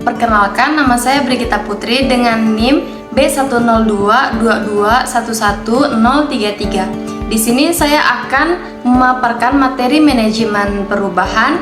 Perkenalkan, nama saya Brigita Putri dengan NIM B10222111033. Di sini saya akan memaparkan materi manajemen perubahan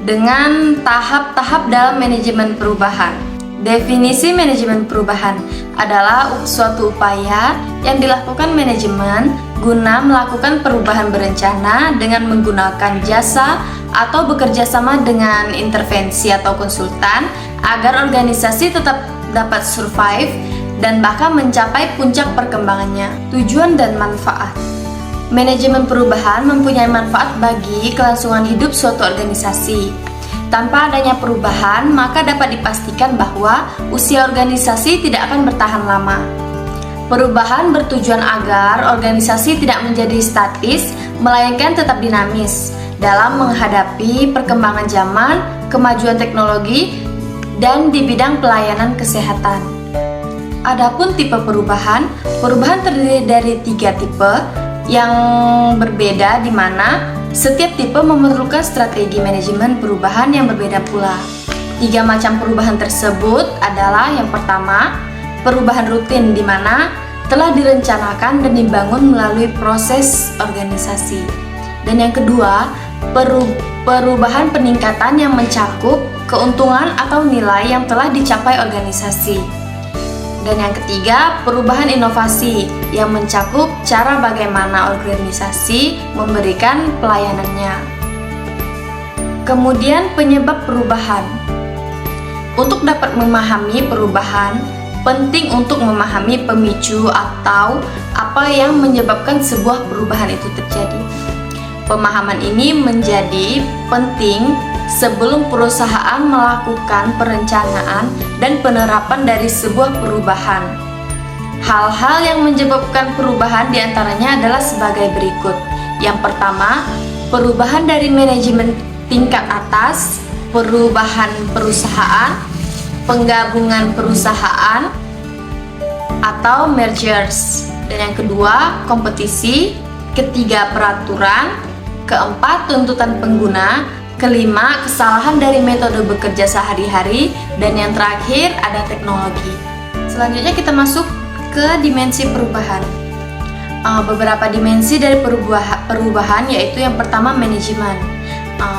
dengan tahap-tahap dalam manajemen perubahan. Definisi manajemen perubahan adalah suatu upaya yang dilakukan manajemen guna melakukan perubahan berencana dengan menggunakan jasa atau bekerja sama dengan intervensi atau konsultan agar organisasi tetap dapat survive dan bahkan mencapai puncak perkembangannya. Tujuan dan manfaat. Manajemen perubahan mempunyai manfaat bagi kelangsungan hidup suatu organisasi. Tanpa adanya perubahan, maka dapat dipastikan bahwa usia organisasi tidak akan bertahan lama. Perubahan bertujuan agar organisasi tidak menjadi statis, melainkan tetap dinamis dalam menghadapi perkembangan zaman, kemajuan teknologi, dan di bidang pelayanan kesehatan. Adapun tipe perubahan terdiri dari 3 tipe yang berbeda, di mana setiap tipe memerlukan strategi manajemen perubahan yang berbeda pula. 3 macam perubahan tersebut adalah: yang pertama, perubahan rutin, di mana telah direncanakan dan dibangun melalui proses organisasi. Dan yang kedua, perubahan peningkatan yang mencakup keuntungan atau nilai yang telah dicapai organisasi. Dan yang ketiga, perubahan inovasi yang mencakup cara bagaimana organisasi memberikan pelayanannya. Kemudian penyebab perubahan. Untuk dapat memahami perubahan, penting untuk memahami pemicu atau apa yang menyebabkan sebuah perubahan itu terjadi. Pemahaman ini menjadi penting sebelum perusahaan melakukan perencanaan dan penerapan dari sebuah perubahan. Hal-hal yang menyebabkan perubahan diantaranya adalah sebagai berikut. Yang pertama, perubahan dari manajemen tingkat atas, perubahan perusahaan, penggabungan perusahaan, atau mergers. Dan yang kedua, kompetisi. Ketiga, peraturan. Keempat, tuntutan pengguna. Kelima, kesalahan dari metode bekerja sehari-hari. Dan yang terakhir, ada teknologi. Selanjutnya kita masuk ke dimensi perubahan. Beberapa dimensi dari perubahan yaitu yang pertama, manajemen.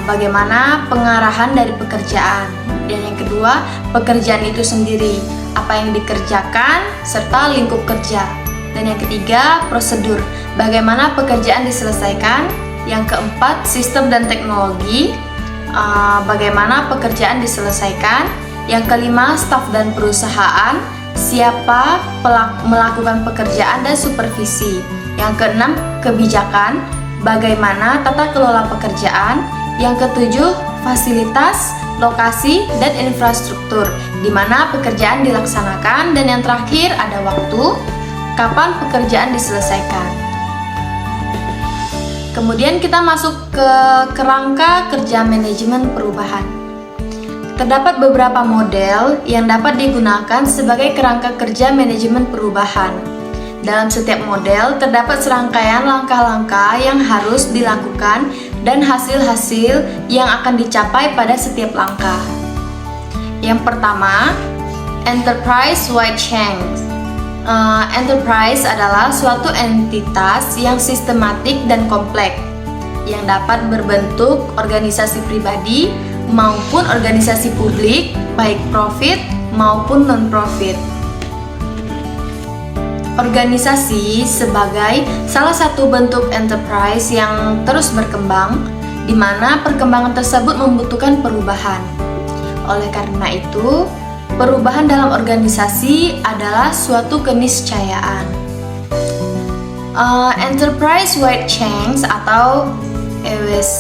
Bagaimana pengarahan dari pekerjaan. Dan yang kedua, pekerjaan itu sendiri, apa yang dikerjakan, serta lingkup kerja. Dan yang ketiga, prosedur, bagaimana pekerjaan diselesaikan. Yang keempat, sistem dan teknologi, bagaimana pekerjaan diselesaikan. Yang kelima, staf dan perusahaan, siapa melakukan pekerjaan dan supervisi. Yang keenam, kebijakan, bagaimana tata kelola pekerjaan. Yang ketujuh, fasilitas, lokasi, dan infrastruktur, di mana pekerjaan dilaksanakan. Dan yang terakhir, ada waktu, kapan pekerjaan diselesaikan. Kemudian kita masuk ke kerangka kerja manajemen perubahan. Terdapat beberapa model yang dapat digunakan sebagai kerangka kerja manajemen perubahan. Dalam setiap model terdapat serangkaian langkah-langkah yang harus dilakukan dan hasil-hasil yang akan dicapai pada setiap langkah. Yang pertama, enterprise-wide change. Enterprise adalah suatu entitas yang sistematik dan kompleks yang dapat berbentuk organisasi pribadi maupun organisasi publik, baik profit maupun non-profit. Organisasi sebagai salah satu bentuk enterprise yang terus berkembang, di mana perkembangan tersebut membutuhkan perubahan. Oleh karena itu, perubahan dalam organisasi adalah suatu keniscayaan. Enterprise-wide change atau EWS.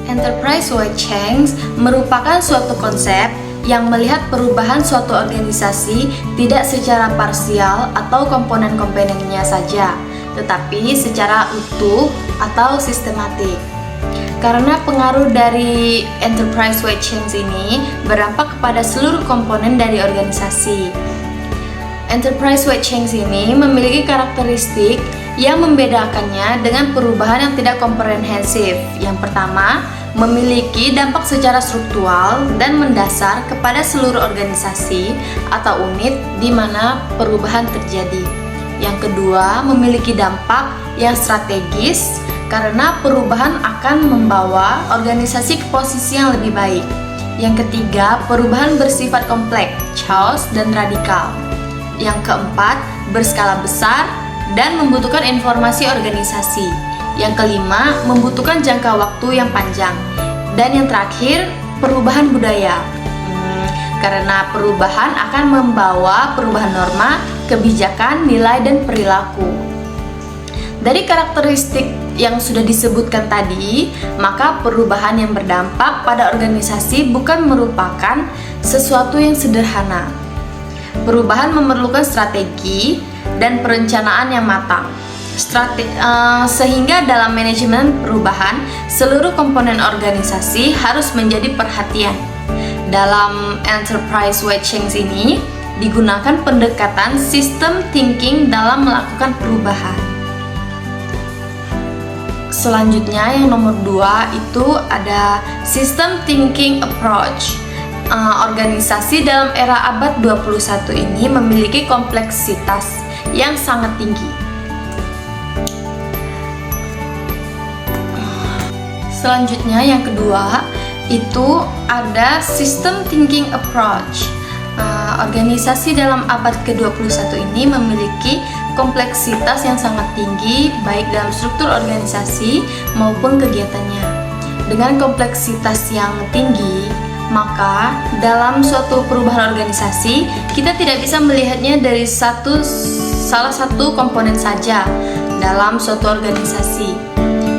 Enterprise-wide change merupakan suatu konsep yang melihat perubahan suatu organisasi tidak secara parsial atau komponen-komponennya saja, tetapi secara utuh atau sistematik. Karena pengaruh dari enterprise-wide change ini berdampak kepada seluruh komponen dari organisasi. Enterprise-wide change ini memiliki karakteristik yang membedakannya dengan perubahan yang tidak komprehensif. Yang pertama, memiliki dampak secara struktural dan mendasar kepada seluruh organisasi atau unit di mana perubahan terjadi. Yang kedua, memiliki dampak yang strategis karena perubahan akan membawa organisasi ke posisi yang lebih baik. Yang ketiga, perubahan bersifat kompleks, chaos, dan radikal. Yang keempat, berskala besar dan membutuhkan informasi organisasi. Yang kelima, membutuhkan jangka waktu yang panjang. Dan yang terakhir, perubahan budaya. Karena perubahan akan membawa perubahan norma, kebijakan, nilai, dan perilaku. Dari karakteristik yang sudah disebutkan tadi, maka perubahan yang berdampak pada organisasi bukan merupakan sesuatu yang sederhana. Perubahan memerlukan strategi dan perencanaan yang matang. Sehingga dalam manajemen perubahan, seluruh komponen organisasi harus menjadi perhatian. Dalam enterprise-wide change ini, digunakan pendekatan system thinking dalam melakukan perubahan. Selanjutnya yang nomor 2 itu ada system thinking approach. Organisasi dalam era abad 21 ini memiliki kompleksitas yang sangat tinggi. Selanjutnya yang kedua itu ada system thinking approach. Organisasi dalam abad ke-21 ini memiliki kompleksitas yang sangat tinggi baik dalam struktur organisasi maupun kegiatannya. Dengan kompleksitas yang tinggi, maka dalam suatu perubahan organisasi kita tidak bisa melihatnya dari salah satu komponen saja dalam suatu organisasi.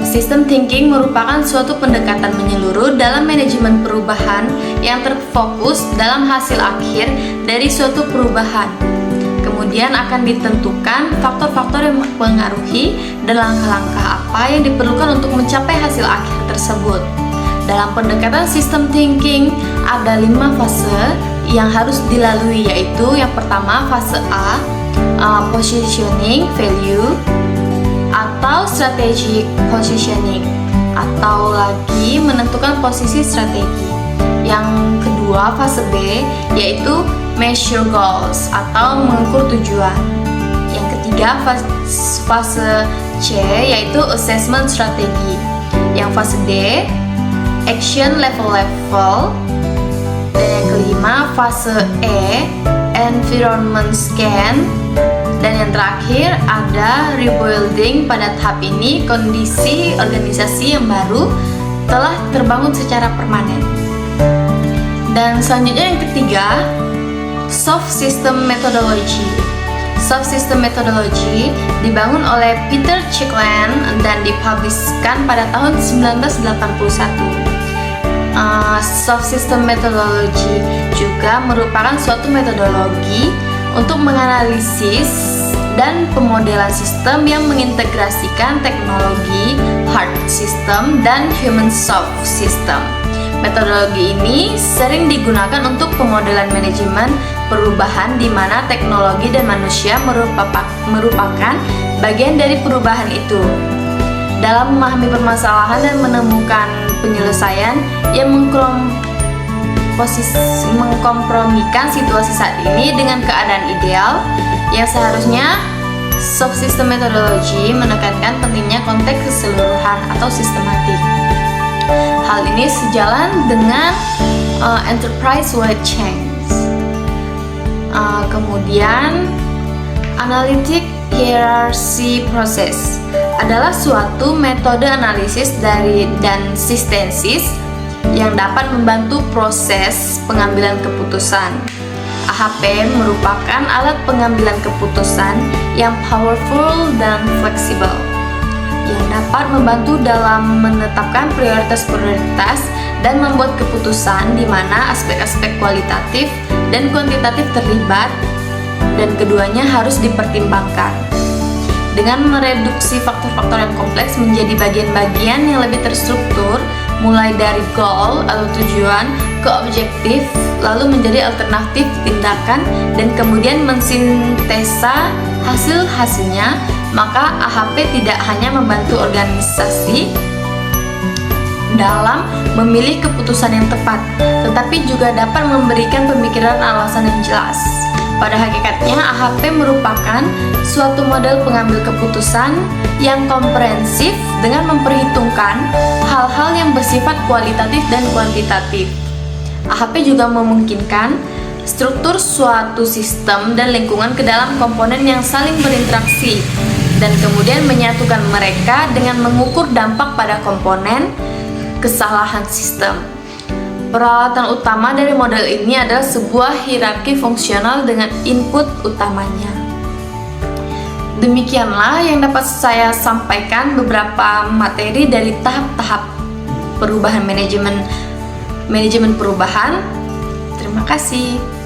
System thinking merupakan suatu pendekatan menyeluruh dalam manajemen perubahan yang terfokus dalam hasil akhir dari suatu perubahan. Kemudian akan ditentukan faktor-faktor yang mempengaruhi dan langkah-langkah apa yang diperlukan untuk mencapai hasil akhir tersebut. Dalam pendekatan system thinking ada 5 fase yang harus dilalui, yaitu yang pertama fase A, positioning value atau strategic positioning, atau lagi menentukan posisi strategi. Yang kedua fase B yaitu measure goals atau mengukur tujuan. Yang ketiga fase C yaitu assessment strategi. Yang fase D action level. Dan yang kelima fase E environment scan. Dan yang terakhir ada rebuilding. Pada tahap ini kondisi organisasi yang baru telah terbangun secara permanen. Dan selanjutnya yang ketiga, soft system methodology. Soft system methodology dibangun oleh Peter Checkland dan dipubliskan pada tahun 1981. Soft system methodology juga merupakan suatu metodologi untuk menganalisis dan pemodelan sistem yang mengintegrasikan teknologi hard system dan human soft system. Metodologi ini sering digunakan untuk pemodelan manajemen perubahan di mana teknologi dan manusia merupakan bagian dari perubahan itu. Dalam memahami permasalahan dan menemukan penyelesaian yang mengkompromikan situasi saat ini dengan keadaan ideal yang seharusnya, soft system methodology menekankan pentingnya konteks keseluruhan atau sistematik. Hal ini sejalan dengan enterprise-wide change. Kemudian, analytic hierarchy process adalah suatu metode analisis dan sistensis yang dapat membantu proses pengambilan keputusan. AHP merupakan alat pengambilan keputusan yang powerful dan fleksibel, yang dapat membantu dalam menetapkan prioritas-prioritas dan membuat keputusan di mana aspek-aspek kualitatif dan kuantitatif terlibat dan keduanya harus dipertimbangkan. Dengan mereduksi faktor-faktor yang kompleks menjadi bagian-bagian yang lebih terstruktur, mulai dari goal atau tujuan ke objektif, lalu menjadi alternatif tindakan, dan kemudian mensintesa hasil-hasilnya, maka AHP tidak hanya membantu organisasi dalam memilih keputusan yang tepat, tetapi juga dapat memberikan pemikiran alasan yang jelas. Pada hakikatnya, AHP merupakan suatu model pengambil keputusan yang komprehensif dengan memperhitungkan hal-hal yang bersifat kualitatif dan kuantitatif. AHP juga memungkinkan struktur suatu sistem dan lingkungan ke dalam komponen yang saling berinteraksi, dan kemudian menyatukan mereka dengan mengukur dampak pada komponen kesalahan sistem. Peralatan utama dari model ini adalah sebuah hierarki fungsional dengan input utamanya. Demikianlah yang dapat saya sampaikan beberapa materi dari tahap-tahap perubahan manajemen perubahan. Terima kasih.